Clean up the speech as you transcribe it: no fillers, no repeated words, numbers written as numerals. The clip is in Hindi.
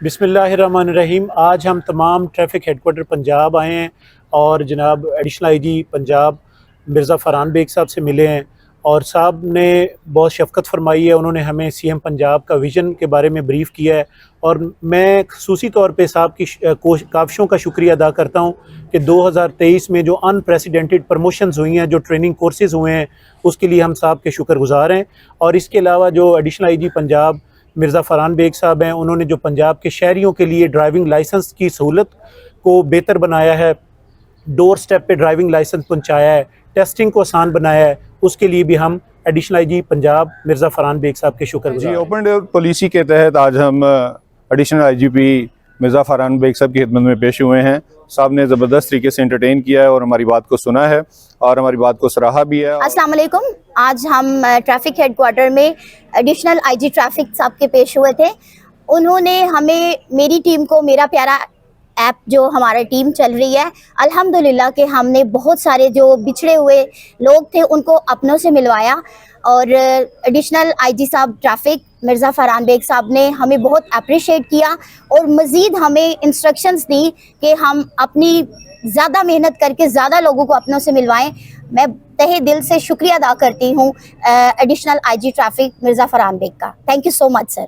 बिस्मिल्लाहिर्रहमानिर्रहीम। आज हम तमाम ट्रैफिक हेडकोार्टर पंजाब आए हैं और जनाब एडिशनल आईजी पंजाब मिर्ज़ा फ़रहान बेग साहब से मिले हैं और साहब ने बहुत शफ़क़त फरमाई है। उन्होंने हमें सीएम पंजाब का विज़न के बारे में ब्रीफ़ किया है और मैं ख़ुसूसी तौर पे साहब की काविशों का शुक्रिया अदा करता हूँ कि 2023 में जो अनप्रेसिडेंटेड प्रमोशंस हुई हैं, जो ट्रेनिंग कोर्सेज़ हुए हैं, उसके लिए हम साहब के शुक्रगुज़ार हैं। और इसके अलावा जो एडिशनल आईजी पंजाब मिर्ज़ा फ़रहान बेग साहब हैं, उन्होंने जो पंजाब के शहरियों के लिए ड्राइविंग लाइसेंस की सहूलत को बेहतर बनाया है, डोर स्टेप पे ड्राइविंग लाइसेंस पहुंचाया है, टेस्टिंग को आसान बनाया है, उसके लिए भी हम एडिशनल आईजी पंजाब मिर्ज़ा फ़रहान बेग साहब के शुक्रगुज़ार जी। हैं। ओपन डोर पॉलिसी के तहत आज हम एडिशनल आईजीपी मिर्ज़ा फ़रहान बेग साहब की खिदमत में पेश हुए हैं। साहब ने ज़बरदस्त तरीके से एंटरटेन किया है और हमारी बात को सुना है और हमारी बात को सराहा भी है। अस्सलाम वालेकुम। आज हम ट्रैफिक हेडक्वार्टर में एडिशनल आईजी ट्रैफिक साहब के पेश हुए थे। उन्होंने हमें, मेरी टीम को, मेरा प्यारा ऐप जो हमारी टीम चल रही है, अल्हम्दुलिल्लाह कि हमने बहुत सारे जो बिछड़े हुए लोग थे उनको अपनों से मिलवाया और एडिशनल आईजी साहब ट्रैफिक मिर्ज़ा फ़रहान बेग साहब ने हमें बहुत अप्रिशिएट किया और मज़ीद हमें इंस्ट्रक्शंस दी कि हम अपनी ज़्यादा मेहनत करके ज़्यादा लोगों को अपनों से मिलवाएं। मैं तहे दिल से शुक्रिया अदा करती हूँ additional IG traffic Mirza Farhan Baig का। Thank you so much sir.